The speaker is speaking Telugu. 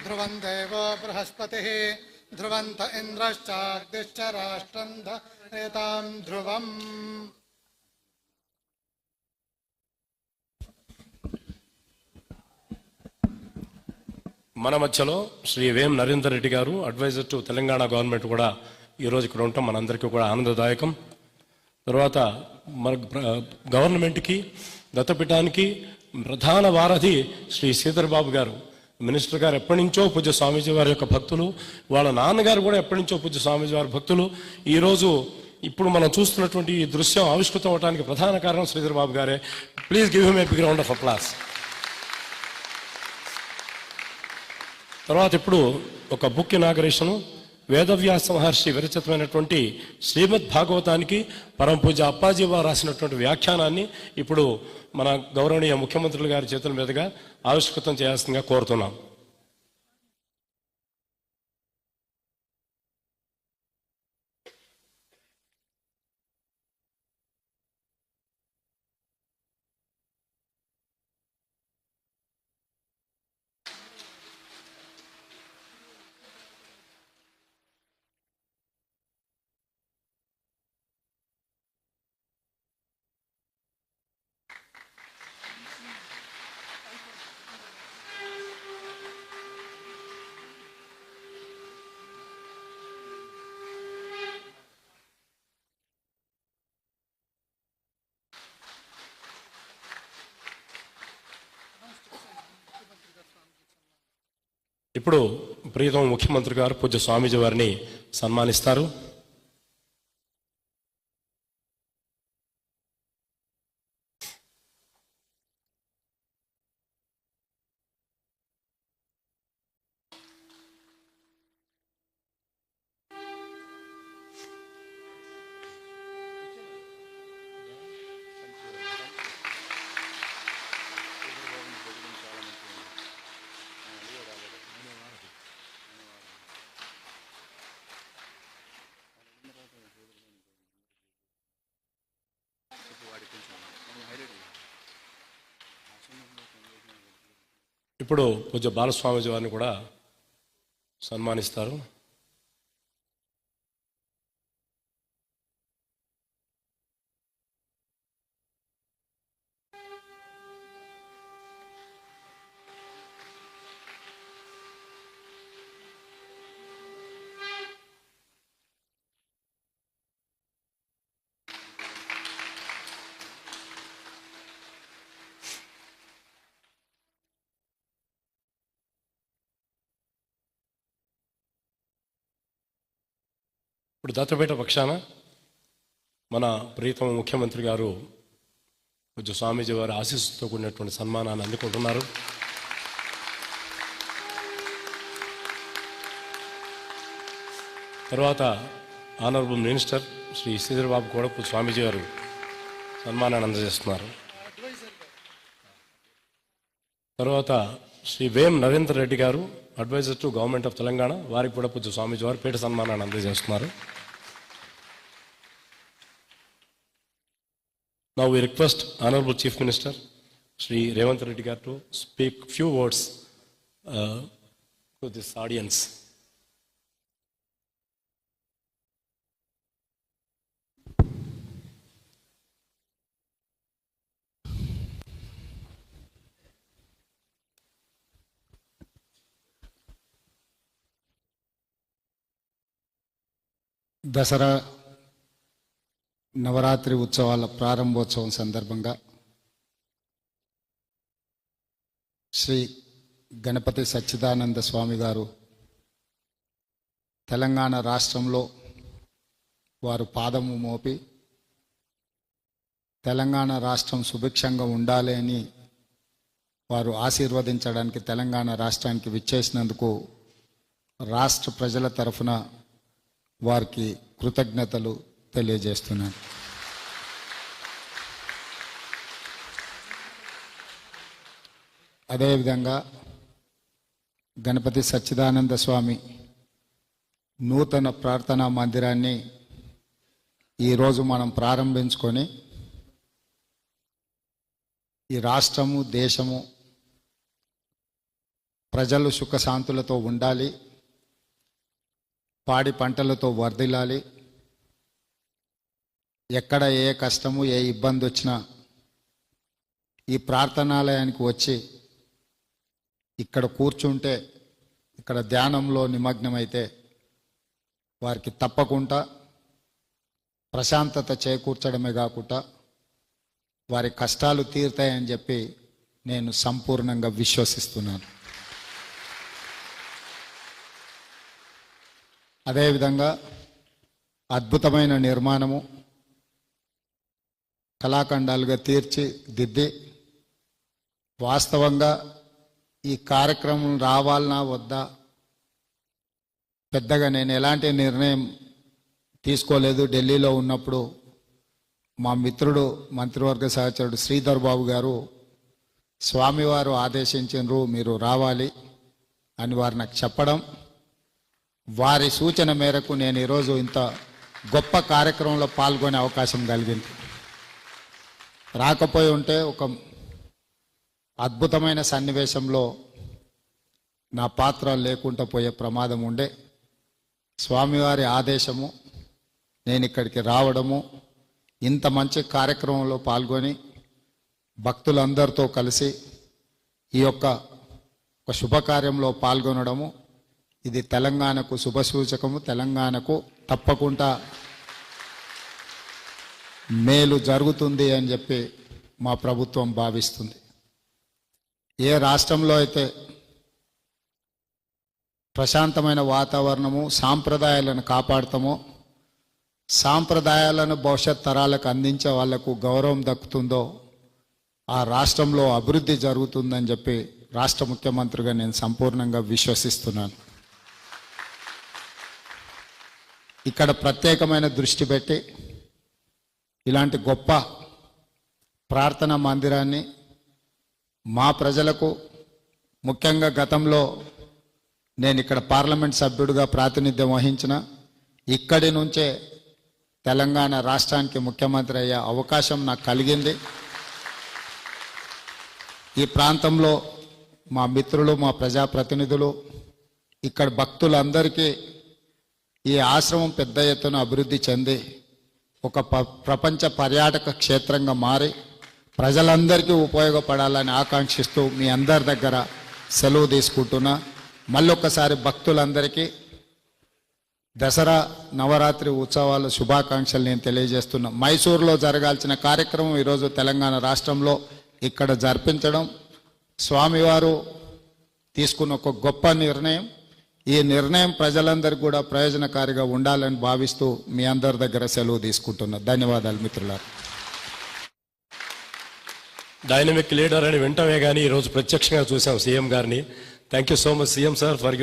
ध्रुवं देवो बृहस्पतिः ध्रुवन्त इन्द्रश्चाग्निश्च राष्ट्रं धरेतां ध्रुवम्. మన మధ్యలో శ్రీ వేం నరేందర్ రెడ్డి గారు, అడ్వైజర్ టు తెలంగాణ గవర్నమెంట్ కూడా ఈరోజు ఇక్కడ ఉండటం మనందరికీ కూడా ఆనందదాయకం. తర్వాత మన గవర్నమెంట్కి దత్తపీఠానికి ప్రధాన వారధి శ్రీ శ్రీధర్ బాబు గారు, మినిస్టర్ గారు ఎప్పటి నుంచో పూజ్య స్వామీజీ వారి యొక్క భక్తులు, వాళ్ళ నాన్నగారు కూడా ఎప్పటి నుంచో పూజ్య స్వామీజీ వారి భక్తులు. ఈరోజు ఇప్పుడు మనం చూస్తున్నటువంటి ఈ దృశ్యం ఆవిష్కృతం అవడానికి ప్రధాన కారణం శ్రీధర్ బాబు గారే. Please give him a big round of applause. తర్వాత ఇప్పుడు ఒక బుక్ ఇనాగరేషను. వేదవ్యాస మహర్షి విరచితమైనటువంటి శ్రీమద్ భాగవతానికి పరమ పూజ అప్పాజీ వారు రాసినటువంటి వ్యాఖ్యానాన్ని ఇప్పుడు మన గౌరవనీయ ముఖ్యమంత్రులు గారి చేతుల మీదుగా ఆవిష్కృతం చేయాల్సిందిగా కోరుతున్నాం. ఇప్పుడు ప్రియతమ ముఖ్యమంత్రి గారు పూజ్య స్వామీజీ వారిని సన్మానిస్తారు. ఇప్పుడు పూజ్య బాలస్వామీజీ వారిని కూడా సన్మానిస్తారు. ఇప్పుడు దత్తపీఠ పక్షాన మన ప్రియతమ ముఖ్యమంత్రి గారు పూజ్య స్వామీజీ వారి ఆశీస్సుతో కూడినటువంటి సన్మానాన్ని అందుకుంటున్నారు. తర్వాత ఆనరబుల్ మినిస్టర్ శ్రీ శ్రీధర్ బాబు కూడా పూజ్య స్వామీజీ గారు సన్మానాన్ని అందజేస్తున్నారు. తర్వాత శ్రీ వేం నరేందర్ రెడ్డి గారు, adviser to government of Telangana, వారికి కూడా పూజ్య స్వామీజీ వారు పీఠ సన్మానాన్ని అందజేస్తున్నారు. Now we request Honorable Chief Minister Shri Revanth Reddy garu to speak few words to this audience. Dasara Navratri ఉత్సవాల ప్రారంభోత్సవం సందర్భంగా శ్రీ గణపతి సచ్చిదానంద స్వామి గారు తెలంగాణ రాష్ట్రంలో వారు పాదము మోపి తెలంగాణ రాష్ట్రం సుభిక్షంగా ఉండాలి అని వారు ఆశీర్వదించడానికి తెలంగాణ రాష్ట్రానికి విచ్చేసినందుకు రాష్ట్ర ప్రజల తరఫున వారికి కృతజ్ఞతలు తెలియజేస్తున్నాను. అదేవిధంగా గణపతి సచ్చిదానంద స్వామి నూతన ప్రార్థనా మందిరాన్ని ఈరోజు మనం ప్రారంభించుకొని ఈ రాష్ట్రము దేశము ప్రజలు సుఖశాంతులతో ఉండాలి, పాడి పంటలతో వర్ధిల్లాలి, ఎక్కడ ఏ కష్టము ఏ ఇబ్బంది వచ్చినా ఈ ప్రార్థనాలయానికి వచ్చి ఇక్కడ కూర్చుంటే, ఇక్కడ ధ్యానంలో నిమగ్నమైతే వారికి తప్పకుండా ప్రశాంతత చేకూర్చడమే కాకుండా వారి కష్టాలు తీరుతాయని చెప్పి నేను సంపూర్ణంగా విశ్వసిస్తున్నాను. అదేవిధంగా అద్భుతమైన నిర్మాణము కళాఖండాలుగా తీర్చిదిద్ది వాస్తవంగా ఈ కార్యక్రమం రావాలనా వద్దా పెద్దగా నేను ఎలాంటి నిర్ణయం తీసుకోలేదు. ఢిల్లీలో ఉన్నప్పుడు మా మిత్రుడు మంత్రివర్గ సహచరుడు శ్రీధర్ బాబు గారు స్వామివారు ఆదేశించారు మీరు రావాలి అని వారు నాకు చెప్పడం, వారి సూచన మేరకు నేను ఈరోజు ఇంత గొప్ప కార్యక్రమంలో పాల్గొనే అవకాశం కలిగింది. రాకపోయి ఉంటే ఒక అద్భుతమైన సన్నివేశంలో నా పాత్ర లేకుండా పోయే ప్రమాదం ఉండే. స్వామివారి ఆదేశము, నేను ఇక్కడికి రావడము, ఇంత మంచి కార్యక్రమంలో పాల్గొని భక్తులందరితో కలిసి ఈ యొక్క ఒక శుభకార్యంలో పాల్గొనడము, ఇది తెలంగాణకు శుభసూచకము. తెలంగాణకు తప్పకుండా మేలు జరుగుతుంది అని చెప్పి మా ప్రభుత్వం భావిస్తుంది. ఏ రాష్ట్రంలో అయితే ప్రశాంతమైన వాతావరణము, సాంప్రదాయాలను కాపాడుతామో, సాంప్రదాయాలను భవిష్యత్ తరాలకు అందించే వాళ్లకు గౌరవం దక్కుతుందో ఆ రాష్ట్రంలో అభివృద్ధి జరుగుతుందని చెప్పి రాష్ట్ర ముఖ్యమంత్రిగా నేను సంపూర్ణంగా విశ్వసిస్తున్నాను. ఇక్కడ ప్రత్యేకమైన దృష్టి పెట్టి ఇలాంటి గొప్ప ప్రార్థనా మందిరాన్ని మా ప్రజలకు, ముఖ్యంగా గతంలో నేను ఇక్కడ పార్లమెంట్ సభ్యుడిగా ప్రాతినిధ్యం వహించిన, ఇక్కడి నుంచే తెలంగాణ రాష్ట్రానికి ముఖ్యమంత్రి అయ్యే అవకాశం నాకు కలిగింది. ఈ ప్రాంతంలో మా మిత్రులు, మా ప్రజాప్రతినిధులు, ఇక్కడ భక్తులందరికీ ఈ ఆశ్రమం పెద్ద ఎత్తున అభివృద్ధి చెంది ఒక ప్రపంచ పర్యాటక క్షేత్రంగా మారి ప్రజలందరికీ ఉపయోగపడాలని ఆకాంక్షిస్తూ మీ అందరి దగ్గర సెలవు తీసుకుంటున్నా. మళ్ళొక్కసారి భక్తులందరికీ దసరా నవరాత్రి ఉత్సవాల శుభాకాంక్షలు నేను తెలియజేస్తున్నా. మైసూరులో జరగాల్సిన కార్యక్రమం ఈరోజు తెలంగాణ రాష్ట్రంలో ఇక్కడ జరిపించడం స్వామివారు తీసుకున్న ఒక గొప్ప నిర్ణయం. ఈ నిర్ణయం ప్రజలందరికీ కూడా ప్రయోజనకారిగా ఉండాలని భావిస్తూ మీ అందరి దగ్గర సెలవు తీసుకుంటున్నా. ధన్యవాదాలు మిత్రులారా. డైనమిక్ లీడర్ అని వింటమే కానీ ఈరోజు ప్రత్యక్షంగా చూసాం సీఎం గారిని. Thank you so much CM sir for